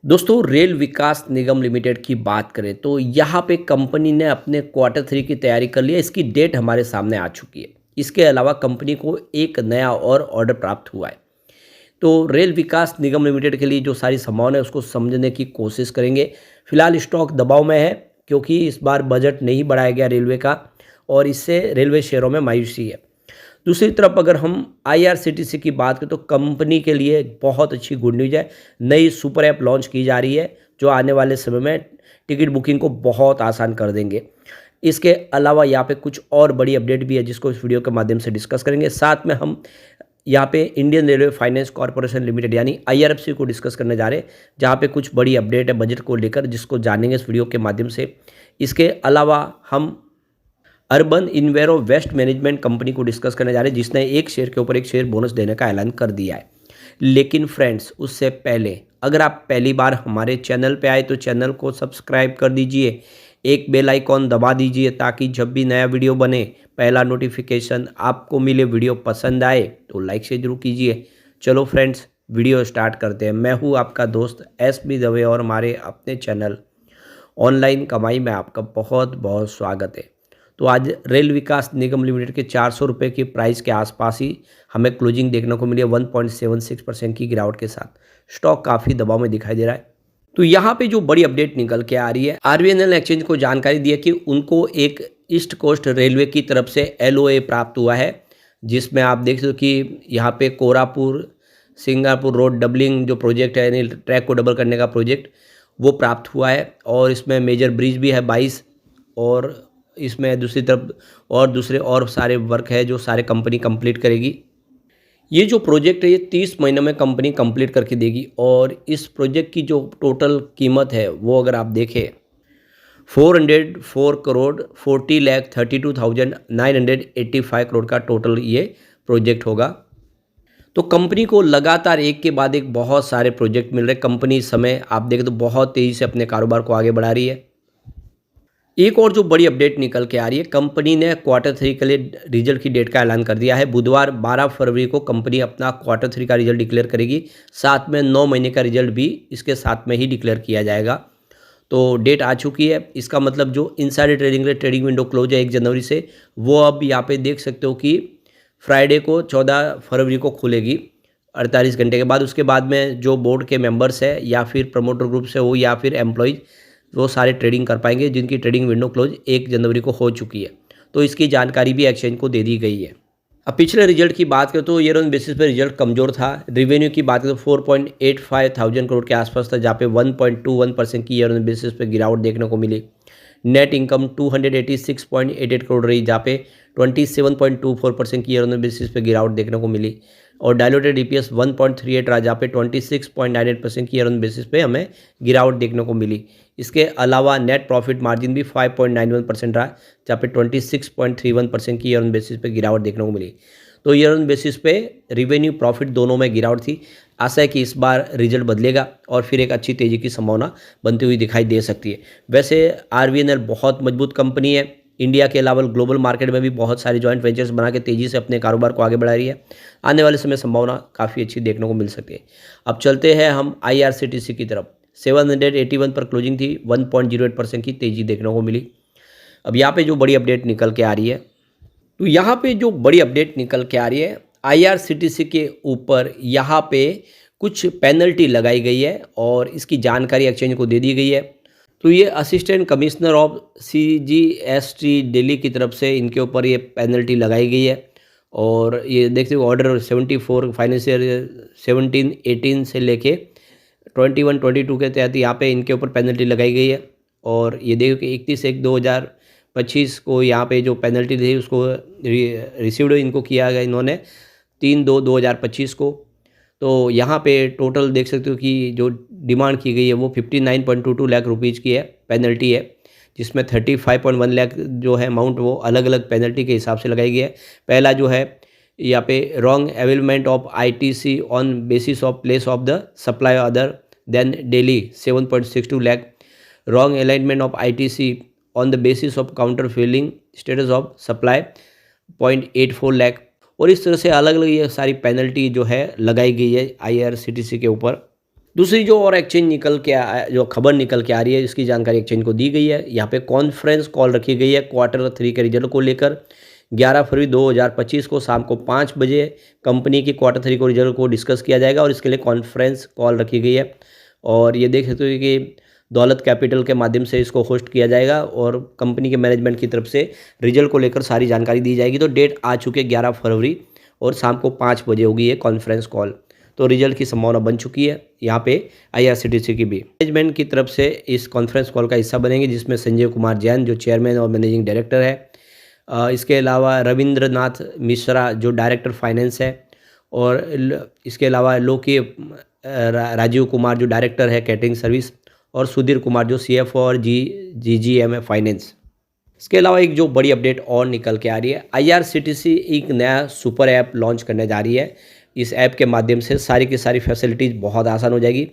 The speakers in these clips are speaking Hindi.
दोस्तों रेल विकास निगम लिमिटेड की बात करें तो यहाँ पे कंपनी ने अपने क्वार्टर 3 की तैयारी कर ली है। इसकी डेट हमारे सामने आ चुकी है। इसके अलावा कंपनी को एक नया और ऑर्डर प्राप्त हुआ है। तो रेल विकास निगम लिमिटेड के लिए जो सारी संभावना है उसको समझने की कोशिश करेंगे। फिलहाल स्टॉक दबाव में है क्योंकि इस बार बजट नहीं बढ़ाया गया रेलवे का और इससे रेलवे शेयरों में मायूसी है। दूसरी तरफ अगर हम आईआरसीटीसी की बात करें तो कंपनी के लिए बहुत अच्छी गुड न्यूज़ है। नई सुपर ऐप लॉन्च की जा रही है जो आने वाले समय में टिकट बुकिंग को बहुत आसान कर देंगे। इसके अलावा यहाँ पे कुछ और बड़ी अपडेट भी है जिसको इस वीडियो के माध्यम से डिस्कस करेंगे। साथ में हम यहाँ पे Indian railway finance corporation limited यानी आईआरएफसी को डिस्कस करने जा रहे हैं, जहाँ पे कुछ बड़ी अपडेट है बजट को लेकर जिसको जानेंगे इस वीडियो के माध्यम से। इसके अलावा हम अर्बन इन्वेरो वेस्ट मैनेजमेंट कंपनी को डिस्कस करने जा रहे हैं जिसने एक शेयर के ऊपर एक शेयर बोनस देने का ऐलान कर दिया है। लेकिन फ्रेंड्स उससे पहले अगर आप पहली बार हमारे चैनल पे आए तो चैनल को सब्सक्राइब कर दीजिए, एक बेल आइकॉन दबा दीजिए ताकि जब भी नया वीडियो बने पहला नोटिफिकेशन आपको मिले। वीडियो पसंद आए तो लाइक से जरूर कीजिए। चलो फ्रेंड्स वीडियो स्टार्ट करते हैं। मैं हूँ आपका दोस्त एस बी दवे और हमारे अपने चैनल ऑनलाइन कमाई में आपका बहुत बहुत स्वागत है। तो आज रेल विकास निगम लिमिटेड के 400 रुपये की प्राइस के आसपास ही हमें क्लोजिंग देखने को मिली है 1.76% की गिरावट के साथ। स्टॉक काफ़ी दबाव में दिखाई दे रहा है। तो यहाँ पे जो बड़ी अपडेट निकल के आ रही है, आरबीएनएल एक्सचेंज को जानकारी दी है कि उनको एक ईस्ट कोस्ट रेलवे की तरफ से एलओए प्राप्त हुआ है, जिसमें आप देख सकते हो कि यहाँ पे कोरापुर सिंगापुर रोड डबलिंग जो प्रोजेक्ट है यानी ट्रैक को डबल करने का प्रोजेक्ट वो प्राप्त हुआ है। और इसमें मेजर ब्रिज भी है 22 और इसमें दूसरी तरफ और दूसरे और सारे वर्क है जो सारे कंपनी कंप्लीट करेगी। ये जो प्रोजेक्ट है ये 30 महीनों में कंपनी कंप्लीट करके देगी और इस प्रोजेक्ट की जो टोटल कीमत है वो अगर आप देखें 404 करोड़ 40,32,985 करोड़ का टोटल ये प्रोजेक्ट होगा। तो कंपनी को लगातार एक के बाद एक बहुत सारे प्रोजेक्ट मिल रहे। कंपनी इस समय आप देखें तो बहुत तेज़ी से अपने कारोबार को आगे बढ़ा रही है। एक और जो बड़ी अपडेट निकल के आ रही है, कंपनी ने क्वार्टर 3 के लिए रिजल्ट की डेट का ऐलान कर दिया है। बुधवार 12 फरवरी को कंपनी अपना क्वार्टर 3 का रिजल्ट डिक्लेयर करेगी। साथ में 9 महीने का रिजल्ट भी इसके साथ में ही डिक्लेयर किया जाएगा। तो डेट आ चुकी है। इसका मतलब जो इनसाइडर ट्रेडिंग के लिए ट्रेडिंग विंडो क्लोज है 1 जनवरी से, वो अब यहाँ पे देख सकते हो कि फ्राइडे को 14 फरवरी को खुलेगी 48 घंटे के बाद। उसके बाद में जो बोर्ड के मेंबर्स है या फिर प्रमोटर ग्रुप से हो या फिर एम्प्लॉयज़ वो सारे ट्रेडिंग कर पाएंगे जिनकी ट्रेडिंग विंडो क्लोज 1 जनवरी को हो चुकी है। तो इसकी जानकारी भी एक्सचेंज को दे दी गई है। अब पिछले रिजल्ट की बात करें तो ईयर ऑन बेसिस पे रिजल्ट कमज़ोर था। रेवेन्यू की बात करें तो 4.85 थाउजेंड करोड़ के आसपास था, जहाँ पे 1.21% की ईयर ऑन बेसिस पे गिरावट देखने को मिली। नेट इनकम 286.88 करोड़ रही, जहाँ पे 27.24% की ईयर ऑन बेसिस पे गिरावट देखने को मिली। और डायलूटेड ईपीएस 1.38 रहा, जहाँ पे 26.98% की ईयर ऑन बेसिस पे हमें गिरावट देखने को मिली। इसके अलावा नेट प्रॉफिट मार्जिन भी 5.91% रहा, जहाँ पे 26.31% की ईयर ऑन बेसिस पे गिरावट देखने को मिली। तो ईयर ऑन बेसिस पे रिवेन्यू प्रॉफिट दोनों में गिरावट थी। आशा है कि इस बार रिजल्ट बदलेगा और फिर एक अच्छी तेज़ी की संभावना बनती हुई दिखाई दे सकती है। वैसे आरबीएनएल बहुत मजबूत कंपनी है। इंडिया के अलावा ग्लोबल मार्केट में भी बहुत सारे जॉइंट वेंचर्स बना के तेज़ी से अपने कारोबार को आगे बढ़ा रही है। आने वाले समय संभावना काफ़ी अच्छी देखने को मिल सकती है। अब चलते हैं हम आईआरसीटीसी की तरफ। 781 पर क्लोजिंग थी, 1.08% की तेज़ी देखने को मिली। अब यहाँ पे जो बड़ी अपडेट निकल के आ रही है, तो यहाँ पे जो बड़ी अपडेट निकल के आ रही है आईआरसीटीसी के ऊपर यहाँ पे कुछ पेनल्टी लगाई गई है और इसकी जानकारी एक्सचेंज को दे दी गई है। तो ये assistant commissioner of CGST Delhi की तरफ से इनके ऊपर ये पेनल्टी लगाई गई है। और ये देखते हो ऑर्डर 74 फाइनेंशियल 17-18 से लेके 21-22 के तहत यहाँ पे इनके ऊपर पेनल्टी लगाई गई है। और ये देखो कि 31/1/2025 को यहाँ पे जो पेनल्टी थी उसको रिसीव्ड इनको किया गया इन्होंने 3/2/2025 को। तो यहाँ पे टोटल देख सकते हो कि जो डिमांड की गई है वो 59.22 लाख रुपीज़ की है, पेनल्टी है, जिसमें 35.1 लाख जो है अमाउंट वो अलग अलग पेनल्टी के हिसाब से लगाई गई है। पहला जो है यहाँ पे wrong availment of ITC on basis of place of the supply other than daily 7.62 lakh, wrong alignment of ITC on the basis of counter filling status of supply 0.84 lakh. और इस तरह से अलग अलग ये सारी पेनल्टी जो है लगाई गई है आईआरसीटीसी के ऊपर। दूसरी जो और एक्सचेंज निकल के जो खबर निकल के आ रही है, इसकी जानकारी एक्सचेंज को दी गई है। यहाँ पे कॉन्फ्रेंस कॉल रखी गई है Q3 के रिजल्ट को लेकर। 11 फरवरी 2025 को शाम को 5 बजे कंपनी की Q3 को रिजल्ट को डिस्कस किया जाएगा और इसके लिए कॉन्फ्रेंस कॉल रखी गई है। और ये देख सकते हो कि दौलत कैपिटल के माध्यम से इसको होस्ट किया जाएगा और कंपनी के मैनेजमेंट की तरफ से रिजल्ट को लेकर सारी जानकारी दी जाएगी। तो डेट आ चुकी है 11 फरवरी और शाम को 5 बजे होगी ये कॉन्फ्रेंस कॉल। तो रिजल्ट की संभावना बन चुकी है यहाँ पे IRCTC की भी। मैनेजमेंट की तरफ से इस कॉन्फ्रेंस कॉल का हिस्सा बनेंगे, जिसमें संजय कुमार जैन जो चेयरमैन और मैनेजिंग डायरेक्टर है, इसके अलावा रविंद्रनाथ मिश्रा जो डायरेक्टर फाइनेंस है, और इसके अलावा लोकी राजीव कुमार जो डायरेक्टर है कैटरिंग सर्विस, और सुधीर कुमार जो CFO और GGM है फाइनेंस। इसके अलावा एक जो बड़ी अपडेट और निकल के आ रही है, IRCTC एक नया सुपर ऐप लॉन्च करने जा रही है। इस ऐप के माध्यम से सारी की सारी फैसिलिटीज़ बहुत आसान हो जाएगी।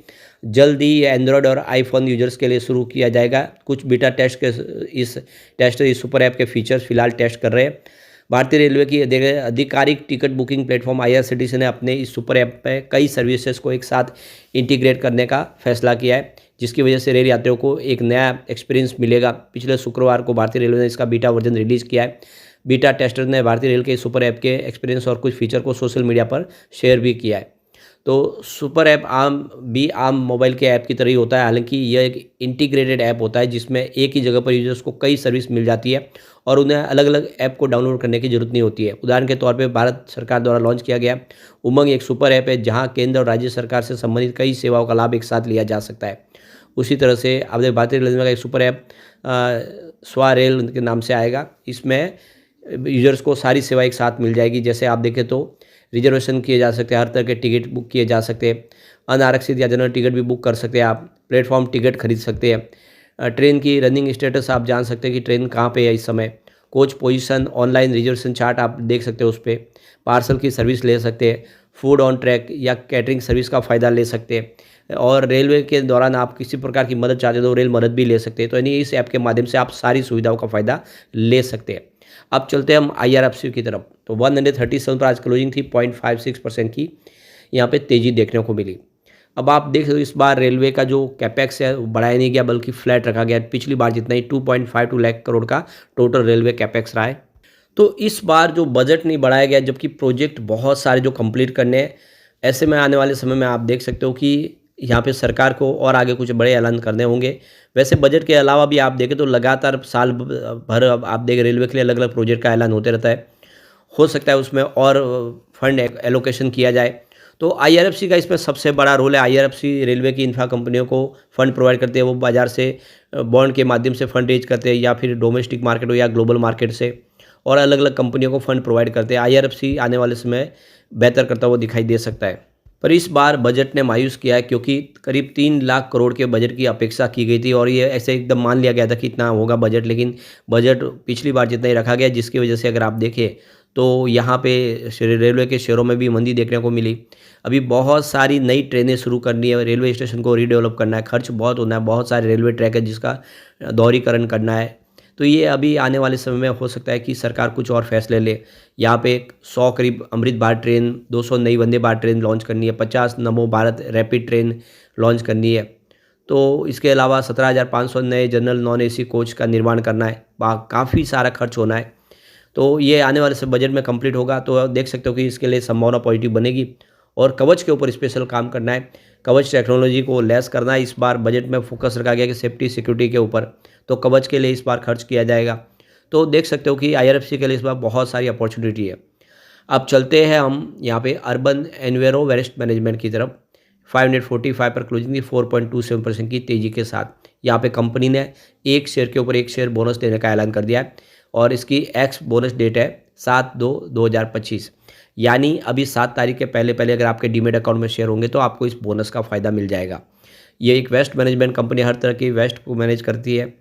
जल्द ही एंड्रॉयड और आईफोन यूजर्स के लिए शुरू किया जाएगा। कुछ बीटा टेस्ट के इस सुपर ऐप के फीचर्स फिलहाल टेस्ट कर रहे हैं। भारतीय रेलवे की आधिकारिक टिकट बुकिंग प्लेटफॉर्म IRCTC ने अपने इस सुपर ऐप पे कई सर्विसेज को एक साथ इंटीग्रेट करने का फैसला किया है, जिसकी वजह से रेल यात्रियों को एक नया एक्सपीरियंस मिलेगा। पिछले शुक्रवार को भारतीय रेलवे ने इसका बीटा वर्जन रिलीज़ किया है। बीटा टेस्टर ने भारतीय रेल के सुपर ऐप के एक्सपीरियंस और कुछ फीचर को सोशल मीडिया पर शेयर भी किया है। तो सुपर ऐप आम मोबाइल के ऐप की तरह ही होता है, हालांकि यह एक इंटीग्रेटेड ऐप होता है जिसमें एक ही जगह पर यूजर्स को कई सर्विस मिल जाती है और उन्हें अलग अलग ऐप को डाउनलोड करने की जरूरत नहीं होती है। उदाहरण के तौर पे भारत सरकार द्वारा लॉन्च किया गया उमंग एक सुपर ऐप है, जहां केंद्र और राज्य सरकार से संबंधित कई सेवाओं का लाभ एक साथ लिया जा सकता है। उसी तरह से अब भारतीय रेलवे का एक सुपर ऐप स्वारेल के नाम से आएगा। इसमें यूजर्स को सारी सेवा एक साथ मिल जाएगी। जैसे आप देखें तो रिजर्वेशन किए जा सकते हैं, हर तरह के टिकट बुक किए जा सकते हैं, अनारक्षित या जनरल टिकट भी बुक कर सकते हैं, आप प्लेटफॉर्म टिकट खरीद सकते हैं, ट्रेन की रनिंग स्टेटस आप जान सकते हैं कि ट्रेन कहाँ पे है इस समय, coach position, online reservation chart आप देख सकते हो उस पर, पार्सल की सर्विस ले सकते हैं, फूड ऑन ट्रैक या कैटरिंग सर्विस का फ़ायदा ले सकते हैं, और रेलवे के दौरान आप किसी प्रकार की मदद चाहते हो तो रेल मदद भी ले सकते हैं। तो यानी इस ऐप के माध्यम से आप सारी सुविधाओं का फ़ायदा ले सकते हैं। अब चलते हैं हम IRFC की तरफ। तो 137 पर आज क्लोजिंग थी, 0.56% की यहाँ पे तेज़ी देखने को मिली। अब आप देख सकते हो इस बार रेलवे का जो कैपेक्स है वो बढ़ाया नहीं गया, बल्कि फ्लैट रखा गया। पिछली बार जितना ही 2.52 लाख करोड़ का टोटल रेलवे कैपेक्स रहा है। तो इस बार जो बजट नहीं बढ़ाया गया, जबकि प्रोजेक्ट बहुत सारे जो कंप्लीट करने हैं, ऐसे में आने वाले समय में आप देख सकते हो कि यहाँ पे सरकार को और आगे कुछ बड़े ऐलान करने होंगे। वैसे बजट के अलावा भी आप देखें तो लगातार साल भर अब आप देखें रेलवे के लिए अलग अलग प्रोजेक्ट का ऐलान होते रहता है। हो सकता है उसमें और फंड एलोकेशन किया जाए। तो IRFC का इसमें सबसे बड़ा रोल है। IRFC रेलवे की इंफ्रा कंपनियों को फंड प्रोवाइड करते हैं। वो बाज़ार से बॉन्ड के माध्यम से फंड रेज करते हैं, या फिर डोमेस्टिक मार्केट हो या ग्लोबल मार्केट से, और अलग अलग कंपनियों को फंड प्रोवाइड करते हैं। IRFC आने वाले समय बेहतर करता हुआ दिखाई दे सकता है। पर इस बार बजट ने मायूस किया है, क्योंकि करीब 3 लाख करोड़ के बजट की अपेक्षा की गई थी और ये ऐसे एकदम मान लिया गया था कि इतना होगा बजट, लेकिन बजट पिछली बार जितना ही रखा गया, जिसकी वजह से अगर आप देखें तो यहाँ पे रेलवे के शेयरों में भी मंदी देखने को मिली। अभी बहुत सारी नई ट्रेनें शुरू करनी है, रेलवे स्टेशन को रीडेवलप करना है, खर्च बहुत होना है, बहुत सारे रेलवे ट्रैक है जिसका दोहरीकरण करना है। तो ये अभी आने वाले समय में हो सकता है कि सरकार कुछ और फैसले ले। यहाँ पे 100 करीब अमृत भारत ट्रेन, 200 नई वंदे भारत ट्रेन लॉन्च करनी है, 50 नमो भारत रैपिड ट्रेन लॉन्च करनी है। तो इसके अलावा 17,500 नए जनरल नॉन AC कोच का निर्माण करना है। काफ़ी सारा खर्च होना है। तो ये आने वाले से बजट में कंप्लीट होगा। तो देख सकते हो कि इसके लिए संभावना पॉजिटिव बनेगी। और कवच के ऊपर स्पेशल काम करना है, कवच टेक्नोलॉजी को लेस करना है। इस बार बजट में फोकस रखा गया कि सेफ्टी सिक्योरिटी के ऊपर, तो कवच के लिए इस बार खर्च किया जाएगा। तो देख सकते हो कि IRFC के लिए इस बार बहुत सारी अपॉर्चुनिटी है। अब चलते हैं हम यहाँ पे अर्बन एनवायरो वेस्ट मैनेजमेंट की तरफ। 545 पर क्लोजिंग थी, 4.27% की तेज़ी के साथ। यहाँ पे कंपनी ने एक शेयर के ऊपर एक शेयर बोनस देने का ऐलान कर दिया है और इसकी एक्स बोनस डेट है 7/2/2025, यानी अभी 7 तारीख के पहले पहले अगर आपके डीमेट अकाउंट में शेयर होंगे तो आपको इस बोनस का फ़ायदा मिल जाएगा। ये एक वेस्ट मैनेजमेंट कंपनी हर तरह की वेस्ट को मैनेज करती है।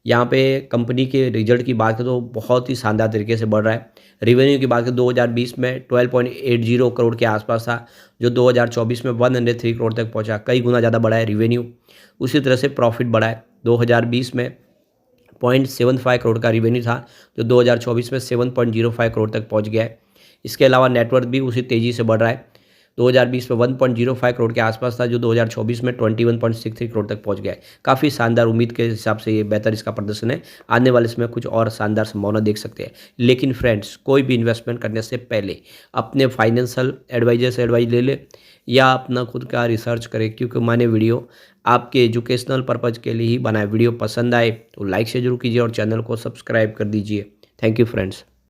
यहाँ पे कंपनी के रिजल्ट की बात करें तो बहुत ही शानदार तरीके से बढ़ रहा है। रेवेन्यू की बात करें 2020 में 12.80 करोड़ के आसपास था, जो 2024 में 103 करोड़ तक पहुँचा, कई गुना ज़्यादा बढ़ा है रेवेन्यू। उसी तरह से प्रॉफिट बढ़ा है। 2020 में 0.75 करोड़ का रेवेन्यू था, जो 2024 में 7.05 करोड़ तक पहुँच गया है। इसके अलावा नेटवर्थ भी उसी तेज़ी से बढ़ रहा है। 2020 में 1.05 करोड़ के आसपास था, जो 2024 में 21.63 करोड़ तक पहुंच गया है। काफ़ी शानदार, उम्मीद के हिसाब से ये बेहतर इसका प्रदर्शन है। आने वाले समय कुछ और शानदार संभावना देख सकते हैं। लेकिन फ्रेंड्स, कोई भी इन्वेस्टमेंट करने से पहले अपने फाइनेंशियल एडवाइजर से एडवाइस ले ले या अपना खुद का रिसर्च करें, क्योंकि मैंने वीडियो आपके एजुकेशनल पर्पज़ के लिए ही बनाया। वीडियो पसंद आए तो लाइक से जरूर कीजिए और चैनल को सब्सक्राइब कर दीजिए। Thank you friends.